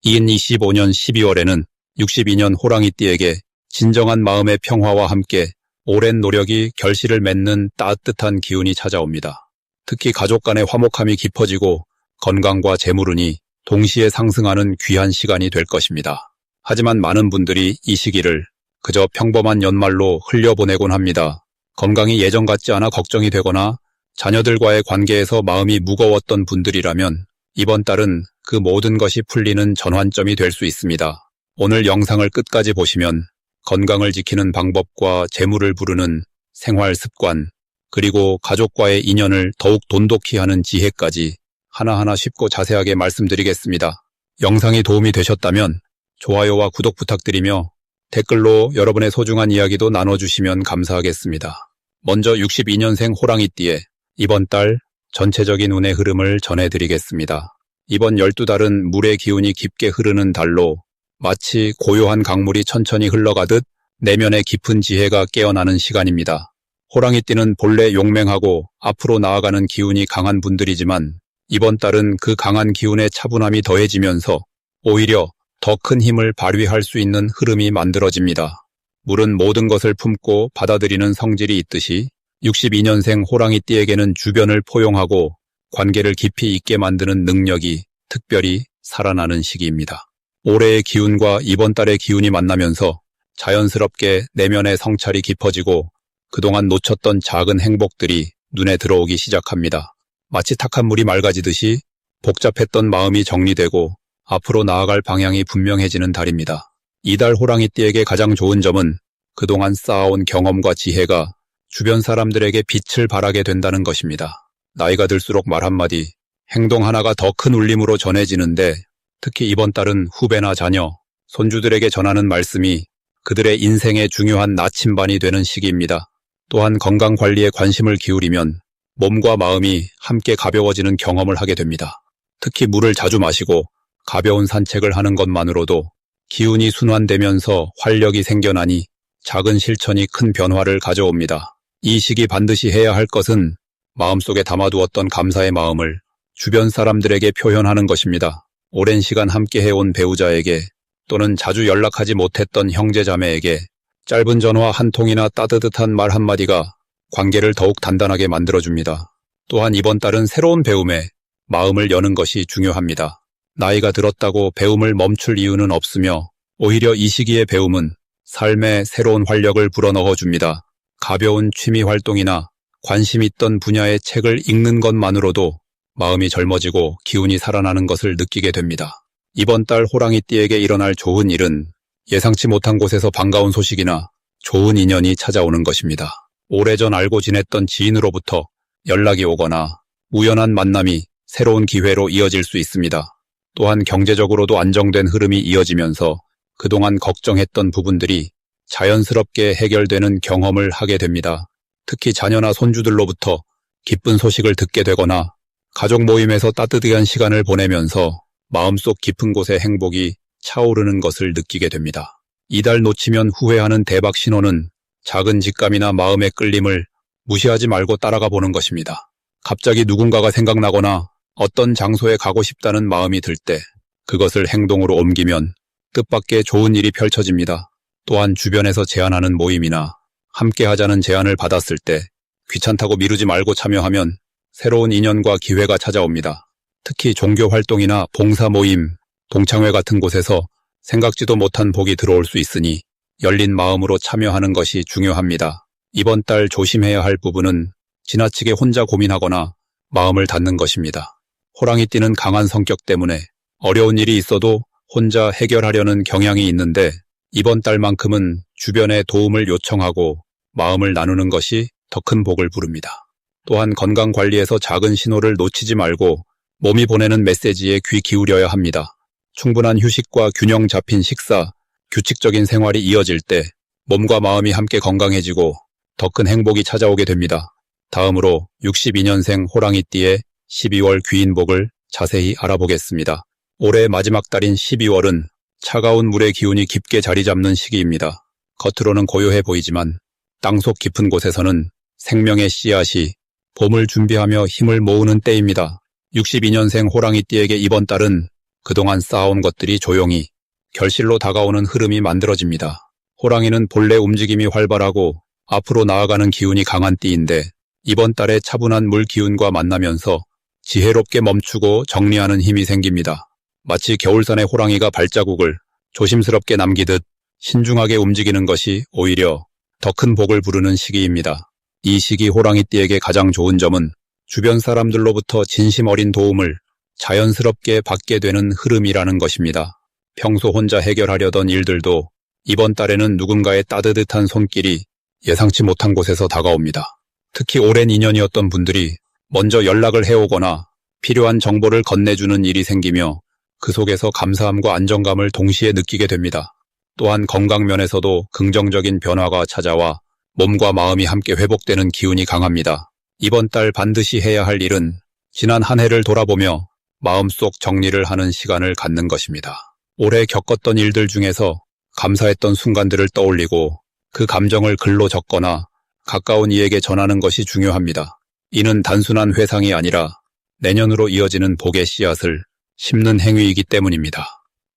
이은 25년 12월에는 62년 호랑이띠에게 진정한 마음의 평화와 함께 오랜 노력이 결실을 맺는 따뜻한 기운이 찾아옵니다. 특히 가족 간의 화목함이 깊어지고 건강과 재물운이 동시에 상승하는 귀한 시간이 될 것입니다. 하지만 많은 분들이 이 시기를 그저 평범한 연말로 흘려보내곤 합니다. 건강이 예전 같지 않아 걱정이 되거나 자녀들과의 관계에서 마음이 무거웠던 분들이라면 이번 달은 그 모든 것이 풀리는 전환점이 될 수 있습니다. 오늘 영상을 끝까지 보시면 건강을 지키는 방법과 재물을 부르는 생활 습관, 그리고 가족과의 인연을 더욱 돈독히 하는 지혜까지 하나하나 쉽고 자세하게 말씀드리겠습니다. 영상이 도움이 되셨다면 좋아요와 구독 부탁드리며 댓글로 여러분의 소중한 이야기도 나눠주시면 감사하겠습니다. 먼저 62년생 호랑이띠의 이번 달 전체적인 운의 흐름을 전해드리겠습니다. 이번 12달은 물의 기운이 깊게 흐르는 달로 마치 고요한 강물이 천천히 흘러가듯 내면의 깊은 지혜가 깨어나는 시간입니다. 호랑이띠는 본래 용맹하고 앞으로 나아가는 기운이 강한 분들이지만 이번 달은 그 강한 기운에 차분함이 더해지면서 오히려 더 큰 힘을 발휘할 수 있는 흐름이 만들어집니다. 물은 모든 것을 품고 받아들이는 성질이 있듯이 62년생 호랑이띠에게는 주변을 포용하고 관계를 깊이 있게 만드는 능력이 특별히 살아나는 시기입니다. 올해의 기운과 이번 달의 기운이 만나면서 자연스럽게 내면의 성찰이 깊어지고 그동안 놓쳤던 작은 행복들이 눈에 들어오기 시작합니다. 마치 탁한 물이 맑아지듯이 복잡했던 마음이 정리되고 앞으로 나아갈 방향이 분명해지는 달입니다. 이달 호랑이띠에게 가장 좋은 점은 그동안 쌓아온 경험과 지혜가 주변 사람들에게 빛을 발하게 된다는 것입니다. 나이가 들수록 말 한마디, 행동 하나가 더 큰 울림으로 전해지는데 특히 이번 달은 후배나 자녀, 손주들에게 전하는 말씀이 그들의 인생의 중요한 나침반이 되는 시기입니다. 또한 건강관리에 관심을 기울이면 몸과 마음이 함께 가벼워지는 경험을 하게 됩니다. 특히 물을 자주 마시고 가벼운 산책을 하는 것만으로도 기운이 순환되면서 활력이 생겨나니 작은 실천이 큰 변화를 가져옵니다. 이 시기 반드시 해야 할 것은 마음속에 담아두었던 감사의 마음을 주변 사람들에게 표현하는 것입니다. 오랜 시간 함께 해온 배우자에게 또는 자주 연락하지 못했던 형제자매에게 짧은 전화 한 통이나 따뜻한 말 한마디가 관계를 더욱 단단하게 만들어줍니다. 또한 이번 달은 새로운 배움에 마음을 여는 것이 중요합니다. 나이가 들었다고 배움을 멈출 이유는 없으며 오히려 이 시기의 배움은 삶에 새로운 활력을 불어넣어줍니다. 가벼운 취미 활동이나 관심 있던 분야의 책을 읽는 것만으로도 마음이 젊어지고 기운이 살아나는 것을 느끼게 됩니다. 이번 달 호랑이띠에게 일어날 좋은 일은 예상치 못한 곳에서 반가운 소식이나 좋은 인연이 찾아오는 것입니다. 오래전 알고 지냈던 지인으로부터 연락이 오거나 우연한 만남이 새로운 기회로 이어질 수 있습니다. 또한 경제적으로도 안정된 흐름이 이어지면서 그동안 걱정했던 부분들이 자연스럽게 해결되는 경험을 하게 됩니다. 특히 자녀나 손주들로부터 기쁜 소식을 듣게 되거나 가족 모임에서 따뜻한 시간을 보내면서 마음속 깊은 곳에 행복이 차오르는 것을 느끼게 됩니다. 이달 놓치면 후회하는 대박 신호는 작은 직감이나 마음의 끌림을 무시하지 말고 따라가 보는 것입니다. 갑자기 누군가가 생각나거나 어떤 장소에 가고 싶다는 마음이 들 때 그것을 행동으로 옮기면 뜻밖의 좋은 일이 펼쳐집니다. 또한 주변에서 제안하는 모임이나 함께 하자는 제안을 받았을 때 귀찮다고 미루지 말고 참여하면 새로운 인연과 기회가 찾아옵니다. 특히 종교 활동이나 봉사 모임, 동창회 같은 곳에서 생각지도 못한 복이 들어올 수 있으니 열린 마음으로 참여하는 것이 중요합니다. 이번 달 조심해야 할 부분은 지나치게 혼자 고민하거나 마음을 닫는 것입니다. 호랑이띠는 강한 성격 때문에 어려운 일이 있어도 혼자 해결하려는 경향이 있는데 이번 달만큼은 주변의 도움을 요청하고 마음을 나누는 것이 더 큰 복을 부릅니다. 또한 건강관리에서 작은 신호를 놓치지 말고 몸이 보내는 메시지에 귀 기울여야 합니다. 충분한 휴식과 균형 잡힌 식사, 규칙적인 생활이 이어질 때 몸과 마음이 함께 건강해지고 더 큰 행복이 찾아오게 됩니다. 다음으로 62년생 호랑이띠의 12월 귀인복을 자세히 알아보겠습니다. 올해 마지막 달인 12월은 차가운 물의 기운이 깊게 자리 잡는 시기입니다. 겉으로는 고요해 보이지만 땅속 깊은 곳에서는 생명의 씨앗이 봄을 준비하며 힘을 모으는 때입니다. 62년생 호랑이띠에게 이번 달은 그동안 쌓아온 것들이 조용히 결실로 다가오는 흐름이 만들어집니다. 호랑이는 본래 움직임이 활발하고 앞으로 나아가는 기운이 강한 띠인데 이번 달에 차분한 물 기운과 만나면서 지혜롭게 멈추고 정리하는 힘이 생깁니다. 마치 겨울산의 호랑이가 발자국을 조심스럽게 남기듯 신중하게 움직이는 것이 오히려 더 큰 복을 부르는 시기입니다. 이 시기 호랑이띠에게 가장 좋은 점은 주변 사람들로부터 진심 어린 도움을 자연스럽게 받게 되는 흐름이라는 것입니다. 평소 혼자 해결하려던 일들도 이번 달에는 누군가의 따뜻한 손길이 예상치 못한 곳에서 다가옵니다. 특히 오랜 인연이었던 분들이 먼저 연락을 해오거나 필요한 정보를 건네주는 일이 생기며 그 속에서 감사함과 안정감을 동시에 느끼게 됩니다. 또한 건강 면에서도 긍정적인 변화가 찾아와 몸과 마음이 함께 회복되는 기운이 강합니다. 이번 달 반드시 해야 할 일은 지난 한 해를 돌아보며 마음속 정리를 하는 시간을 갖는 것입니다. 올해 겪었던 일들 중에서 감사했던 순간들을 떠올리고 그 감정을 글로 적거나 가까운 이에게 전하는 것이 중요합니다. 이는 단순한 회상이 아니라 내년으로 이어지는 복의 씨앗을 심는 행위이기 때문입니다.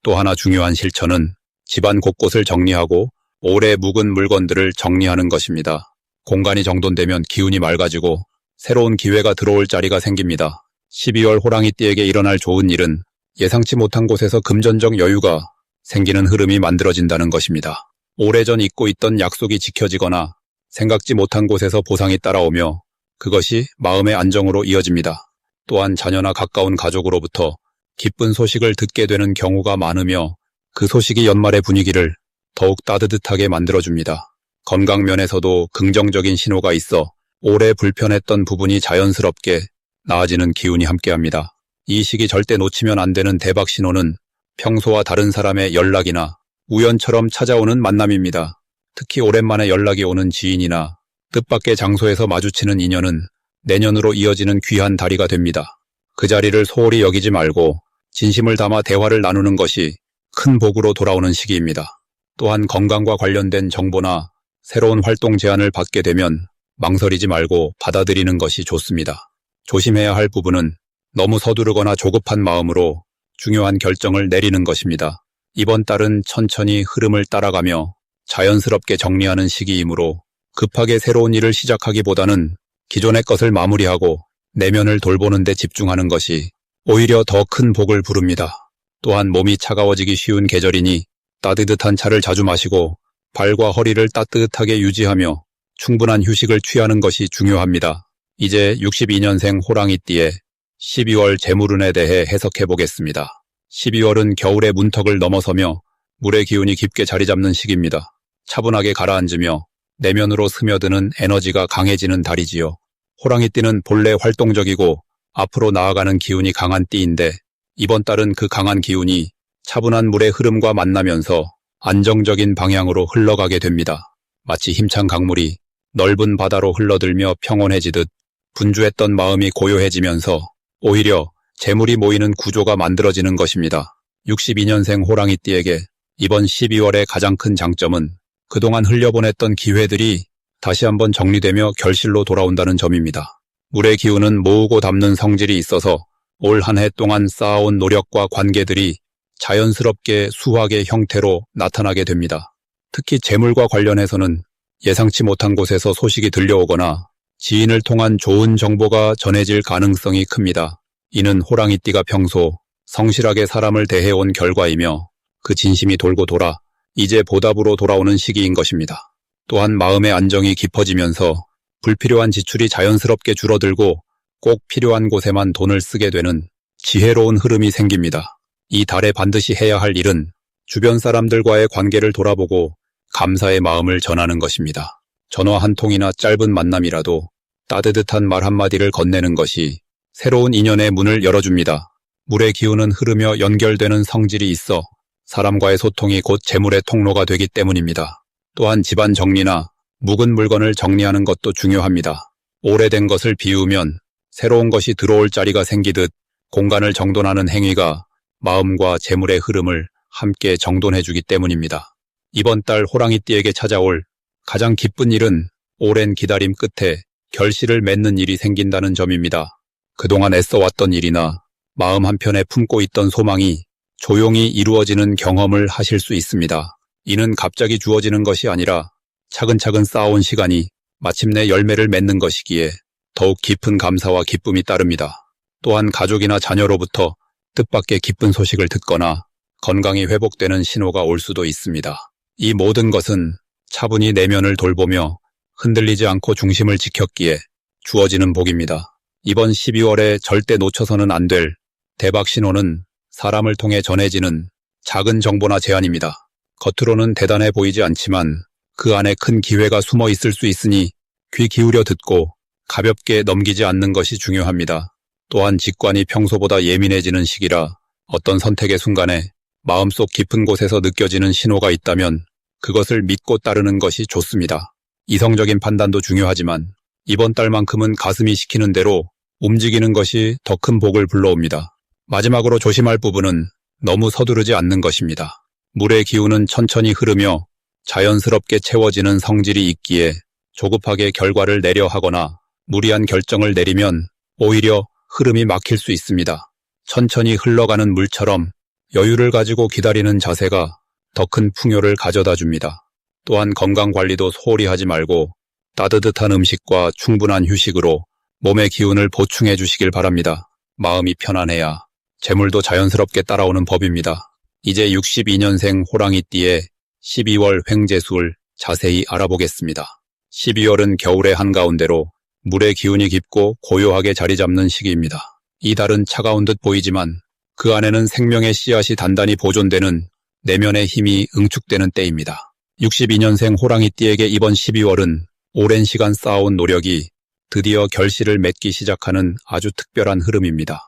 또 하나 중요한 실천은 집안 곳곳을 정리하고 오래 묵은 물건들을 정리하는 것입니다. 공간이 정돈되면 기운이 맑아지고 새로운 기회가 들어올 자리가 생깁니다. 12월 호랑이띠에게 일어날 좋은 일은 예상치 못한 곳에서 금전적 여유가 생기는 흐름이 만들어진다는 것입니다. 오래전 잊고 있던 약속이 지켜지거나 생각지 못한 곳에서 보상이 따라오며 그것이 마음의 안정으로 이어집니다. 또한 자녀나 가까운 가족으로부터 기쁜 소식을 듣게 되는 경우가 많으며 그 소식이 연말의 분위기를 더욱 따뜻하게 만들어줍니다. 건강 면에서도 긍정적인 신호가 있어 오래 불편했던 부분이 자연스럽게 나아지는 기운이 함께합니다. 이 시기 절대 놓치면 안 되는 대박 신호는 평소와 다른 사람의 연락이나 우연처럼 찾아오는 만남입니다. 특히 오랜만에 연락이 오는 지인이나 뜻밖의 장소에서 마주치는 인연은 내년으로 이어지는 귀한 다리가 됩니다. 그 자리를 소홀히 여기지 말고 진심을 담아 대화를 나누는 것이 큰 복으로 돌아오는 시기입니다. 또한 건강과 관련된 정보나 새로운 활동 제안을 받게 되면 망설이지 말고 받아들이는 것이 좋습니다. 조심해야 할 부분은 너무 서두르거나 조급한 마음으로 중요한 결정을 내리는 것입니다. 이번 달은 천천히 흐름을 따라가며 자연스럽게 정리하는 시기이므로 급하게 새로운 일을 시작하기보다는 기존의 것을 마무리하고 내면을 돌보는 데 집중하는 것이 오히려 더 큰 복을 부릅니다. 또한 몸이 차가워지기 쉬운 계절이니 따뜻한 차를 자주 마시고 발과 허리를 따뜻하게 유지하며 충분한 휴식을 취하는 것이 중요합니다. 이제 62년생 호랑이띠의 12월 재물운에 대해 해석해 보겠습니다. 12월은 겨울의 문턱을 넘어서며 물의 기운이 깊게 자리 잡는 시기입니다. 차분하게 가라앉으며 내면으로 스며드는 에너지가 강해지는 달이지요. 호랑이띠는 본래 활동적이고 앞으로 나아가는 기운이 강한 띠인데 이번 달은 그 강한 기운이 차분한 물의 흐름과 만나면서 안정적인 방향으로 흘러가게 됩니다. 마치 힘찬 강물이 넓은 바다로 흘러들며 평온해지듯 분주했던 마음이 고요해지면서 오히려 재물이 모이는 구조가 만들어지는 것입니다. 62년생 호랑이띠에게 이번 12월의 가장 큰 장점은 그동안 흘려보냈던 기회들이 다시 한번 정리되며 결실로 돌아온다는 점입니다. 물의 기운은 모으고 담는 성질이 있어서 올 한 해 동안 쌓아온 노력과 관계들이 자연스럽게 수확의 형태로 나타나게 됩니다. 특히 재물과 관련해서는 예상치 못한 곳에서 소식이 들려오거나 지인을 통한 좋은 정보가 전해질 가능성이 큽니다. 이는 호랑이띠가 평소 성실하게 사람을 대해온 결과이며 그 진심이 돌고 돌아 이제 보답으로 돌아오는 시기인 것입니다. 또한 마음의 안정이 깊어지면서 불필요한 지출이 자연스럽게 줄어들고 꼭 필요한 곳에만 돈을 쓰게 되는 지혜로운 흐름이 생깁니다. 이 달에 반드시 해야 할 일은 주변 사람들과의 관계를 돌아보고 감사의 마음을 전하는 것입니다. 전화 한 통이나 짧은 만남이라도 따뜻한 말 한마디를 건네는 것이 새로운 인연의 문을 열어줍니다. 물의 기운은 흐르며 연결되는 성질이 있어 사람과의 소통이 곧 재물의 통로가 되기 때문입니다. 또한 집안 정리나 묵은 물건을 정리하는 것도 중요합니다. 오래된 것을 비우면 새로운 것이 들어올 자리가 생기듯 공간을 정돈하는 행위가 마음과 재물의 흐름을 함께 정돈해주기 때문입니다. 이번 달 호랑이띠에게 찾아올 가장 기쁜 일은 오랜 기다림 끝에 결실을 맺는 일이 생긴다는 점입니다. 그동안 애써왔던 일이나 마음 한편에 품고 있던 소망이 조용히 이루어지는 경험을 하실 수 있습니다. 이는 갑자기 주어지는 것이 아니라 차근차근 쌓아온 시간이 마침내 열매를 맺는 것이기에 더욱 깊은 감사와 기쁨이 따릅니다. 또한 가족이나 자녀로부터 뜻밖의 기쁜 소식을 듣거나 건강이 회복되는 신호가 올 수도 있습니다. 이 모든 것은 차분히 내면을 돌보며 흔들리지 않고 중심을 지켰기에 주어지는 복입니다. 이번 12월에 절대 놓쳐서는 안 될 대박 신호는 사람을 통해 전해지는 작은 정보나 제안입니다. 겉으로는 대단해 보이지 않지만 그 안에 큰 기회가 숨어 있을 수 있으니 귀 기울여 듣고 가볍게 넘기지 않는 것이 중요합니다. 또한 직관이 평소보다 예민해지는 시기라 어떤 선택의 순간에 마음속 깊은 곳에서 느껴지는 신호가 있다면 그것을 믿고 따르는 것이 좋습니다. 이성적인 판단도 중요하지만 이번 달만큼은 가슴이 시키는 대로 움직이는 것이 더 큰 복을 불러옵니다. 마지막으로 조심할 부분은 너무 서두르지 않는 것입니다. 물의 기운은 천천히 흐르며 자연스럽게 채워지는 성질이 있기에 조급하게 결과를 내려 하거나 무리한 결정을 내리면 오히려 흐름이 막힐 수 있습니다. 천천히 흘러가는 물처럼 여유를 가지고 기다리는 자세가 더 큰 풍요를 가져다 줍니다. 또한 건강관리도 소홀히 하지 말고 따뜻한 음식과 충분한 휴식으로 몸의 기운을 보충해 주시길 바랍니다. 마음이 편안해야 재물도 자연스럽게 따라오는 법입니다. 이제 62년생 호랑이띠의 12월 횡재수를 자세히 알아보겠습니다. 12월은 겨울의 한가운데로 물의 기운이 깊고 고요하게 자리 잡는 시기입니다. 이 달은 차가운 듯 보이지만 그 안에는 생명의 씨앗이 단단히 보존되는 내면의 힘이 응축되는 때입니다. 62년생 호랑이띠에게 이번 12월은 오랜 시간 쌓아온 노력이 드디어 결실을 맺기 시작하는 아주 특별한 흐름입니다.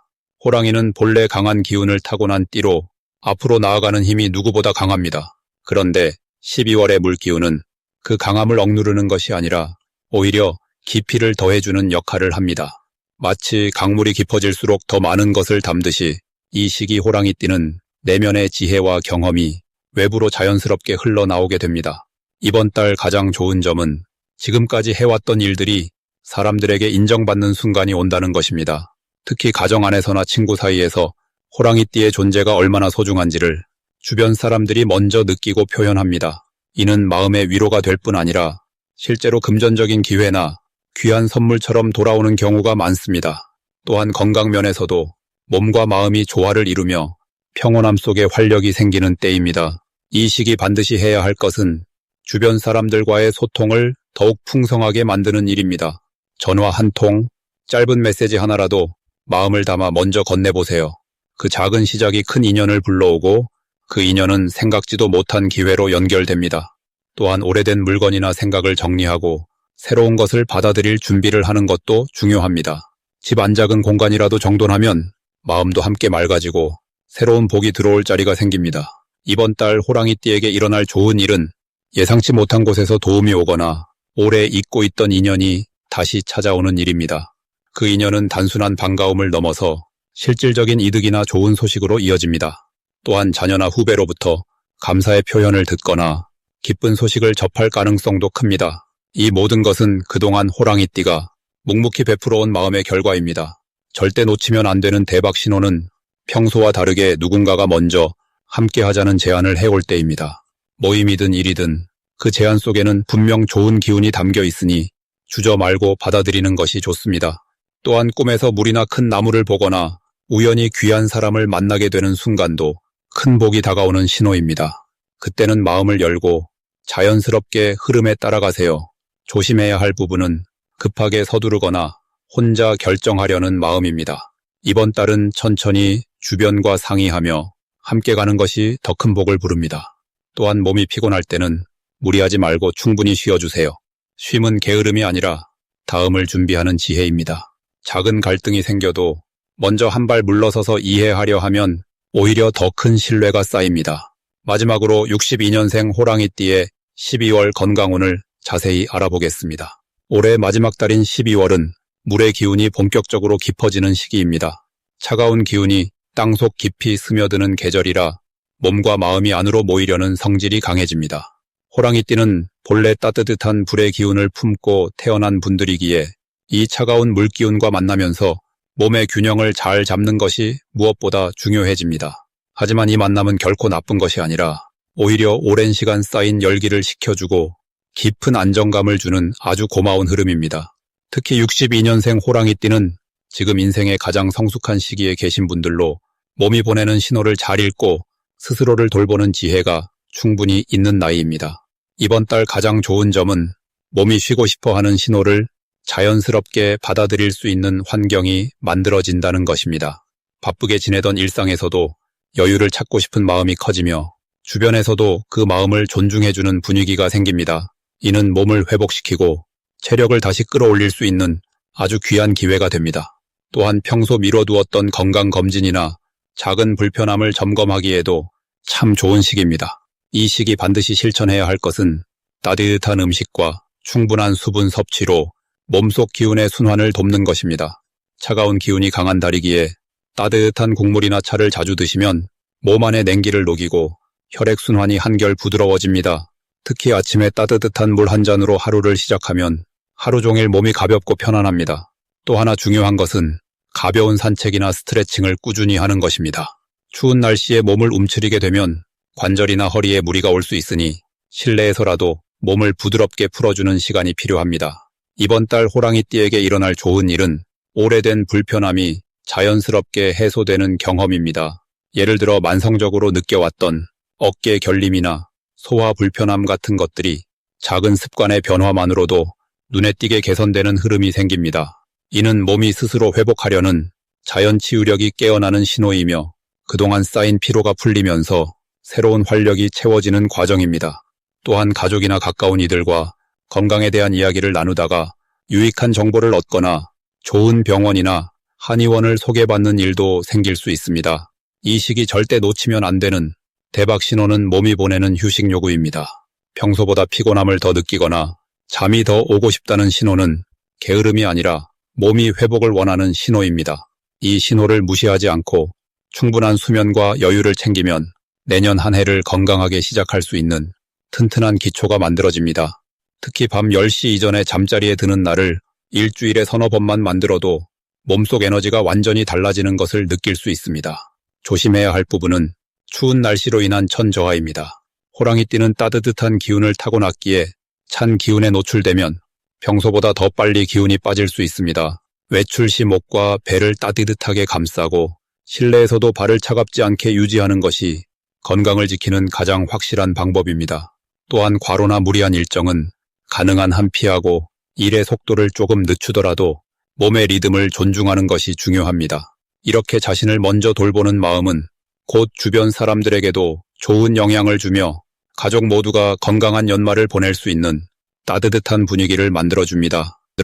호랑이는 본래 강한 기운을 타고난 띠로 앞으로 나아가는 힘이 누구보다 강합니다. 그런데 12월의 물기운은 그 강함을 억누르는 것이 아니라 오히려 깊이를 더해주는 역할을 합니다. 마치 강물이 깊어질수록 더 많은 것을 담듯이 이 시기 호랑이띠는 내면의 지혜와 경험이 외부로 자연스럽게 흘러나오게 됩니다. 이번 달 가장 좋은 점은 지금까지 해왔던 일들이 사람들에게 인정받는 순간이 온다는 것입니다. 특히 가정 안에서나 친구 사이에서 호랑이띠의 존재가 얼마나 소중한지를 주변 사람들이 먼저 느끼고 표현합니다. 이는 마음의 위로가 될 뿐 아니라 실제로 금전적인 기회나 귀한 선물처럼 돌아오는 경우가 많습니다. 또한 건강 면에서도 몸과 마음이 조화를 이루며 평온함 속에 활력이 생기는 때입니다. 이 시기 반드시 해야 할 것은 주변 사람들과의 소통을 더욱 풍성하게 만드는 일입니다. 전화 한 통, 짧은 메시지 하나라도 마음을 담아 먼저 건네보세요. 그 작은 시작이 큰 인연을 불러오고 그 인연은 생각지도 못한 기회로 연결됩니다. 또한 오래된 물건이나 생각을 정리하고 새로운 것을 받아들일 준비를 하는 것도 중요합니다. 집 안 작은 공간이라도 정돈하면 마음도 함께 맑아지고 새로운 복이 들어올 자리가 생깁니다. 이번 달 호랑이띠에게 일어날 좋은 일은 예상치 못한 곳에서 도움이 오거나 오래 잊고 있던 인연이 다시 찾아오는 일입니다. 그 인연은 단순한 반가움을 넘어서 실질적인 이득이나 좋은 소식으로 이어집니다. 또한 자녀나 후배로부터 감사의 표현을 듣거나 기쁜 소식을 접할 가능성도 큽니다. 이 모든 것은 그동안 호랑이띠가 묵묵히 베풀어온 마음의 결과입니다. 절대 놓치면 안 되는 대박 신호는 평소와 다르게 누군가가 먼저 함께 하자는 제안을 해올 때입니다. 모임이든 일이든 그 제안 속에는 분명 좋은 기운이 담겨 있으니 주저 말고 받아들이는 것이 좋습니다. 또한 꿈에서 물이나 큰 나무를 보거나 우연히 귀한 사람을 만나게 되는 순간도 큰 복이 다가오는 신호입니다. 그때는 마음을 열고 자연스럽게 흐름에 따라가세요. 조심해야 할 부분은 급하게 서두르거나 혼자 결정하려는 마음입니다. 이번 달은 천천히 주변과 상의하며 함께 가는 것이 더 큰 복을 부릅니다. 또한 몸이 피곤할 때는 무리하지 말고 충분히 쉬어주세요. 쉼은 게으름이 아니라 다음을 준비하는 지혜입니다. 작은 갈등이 생겨도 먼저 한 발 물러서서 이해하려 하면 오히려 더 큰 신뢰가 쌓입니다. 마지막으로 62년생 호랑이띠의 12월 건강운을 자세히 알아보겠습니다. 올해 마지막 달인 12월은 물의 기운이 본격적으로 깊어지는 시기입니다. 차가운 기운이 땅속 깊이 스며드는 계절이라 몸과 마음이 안으로 모이려는 성질이 강해집니다. 호랑이띠는 본래 따뜻한 불의 기운을 품고 태어난 분들이기에 이 차가운 물기운과 만나면서 몸의 균형을 잘 잡는 것이 무엇보다 중요해집니다. 하지만 이 만남은 결코 나쁜 것이 아니라 오히려 오랜 시간 쌓인 열기를 식혀주고 깊은 안정감을 주는 아주 고마운 흐름입니다. 특히 62년생 호랑이띠는 지금 인생의 가장 성숙한 시기에 계신 분들로 몸이 보내는 신호를 잘 읽고 스스로를 돌보는 지혜가 충분히 있는 나이입니다. 이번 달 가장 좋은 점은 몸이 쉬고 싶어 하는 신호를 자연스럽게 받아들일 수 있는 환경이 만들어진다는 것입니다. 바쁘게 지내던 일상에서도 여유를 찾고 싶은 마음이 커지며 주변에서도 그 마음을 존중해주는 분위기가 생깁니다. 이는 몸을 회복시키고 체력을 다시 끌어올릴 수 있는 아주 귀한 기회가 됩니다. 또한 평소 미뤄두었던 건강검진이나 작은 불편함을 점검하기에도 참 좋은 시기입니다. 이 시기 반드시 실천해야 할 것은 따뜻한 음식과 충분한 수분 섭취로 몸속 기운의 순환을 돕는 것입니다. 차가운 기운이 강한 달이기에 따뜻한 국물이나 차를 자주 드시면 몸 안의 냉기를 녹이고 혈액순환이 한결 부드러워집니다. 특히 아침에 따뜻한 물 한 잔으로 하루를 시작하면 하루 종일 몸이 가볍고 편안합니다. 또 하나 중요한 것은 가벼운 산책이나 스트레칭을 꾸준히 하는 것입니다. 추운 날씨에 몸을 움츠리게 되면 관절이나 허리에 무리가 올 수 있으니 실내에서라도 몸을 부드럽게 풀어주는 시간이 필요합니다. 이번 달 호랑이띠에게 일어날 좋은 일은 오래된 불편함이 자연스럽게 해소되는 경험입니다. 예를 들어 만성적으로 느껴왔던 어깨 결림이나 소화 불편함 같은 것들이 작은 습관의 변화만으로도 눈에 띄게 개선되는 흐름이 생깁니다. 이는 몸이 스스로 회복하려는 자연 치유력이 깨어나는 신호이며 그동안 쌓인 피로가 풀리면서 새로운 활력이 채워지는 과정입니다. 또한 가족이나 가까운 이들과 건강에 대한 이야기를 나누다가 유익한 정보를 얻거나 좋은 병원이나 한의원을 소개받는 일도 생길 수 있습니다. 이 시기 절대 놓치면 안 되는 대박 신호는 몸이 보내는 휴식 요구입니다. 평소보다 피곤함을 더 느끼거나 잠이 더 오고 싶다는 신호는 게으름이 아니라 몸이 회복을 원하는 신호입니다. 이 신호를 무시하지 않고 충분한 수면과 여유를 챙기면 내년 한 해를 건강하게 시작할 수 있는 튼튼한 기초가 만들어집니다. 특히 밤 10시 이전에 잠자리에 드는 날을 일주일에 서너 번만 만들어도 몸속 에너지가 완전히 달라지는 것을 느낄 수 있습니다. 조심해야 할 부분은 추운 날씨로 인한 천저하입니다. 호랑이띠는 따뜻한 기운을 타고났기에 찬 기운에 노출되면 평소보다 더 빨리 기운이 빠질 수 있습니다. 외출 시 목과 배를 따뜻하게 감싸고 실내에서도 발을 차갑지 않게 유지하는 것이 건강을 지키는 가장 확실한 방법입니다. 또한 과로나 무리한 일정은 가능한 한 피하고 일의 속도를 조금 늦추더라도 몸의 리듬을 존중하는 것이 중요합니다. 이렇게 자신을 먼저 돌보는 마음은 곧 주변 사람들에게도 좋은 영향을 주며 가족 모두가 건강한 연말을 보낼 수 있는 따뜻한 분위기를 만들어줍니다.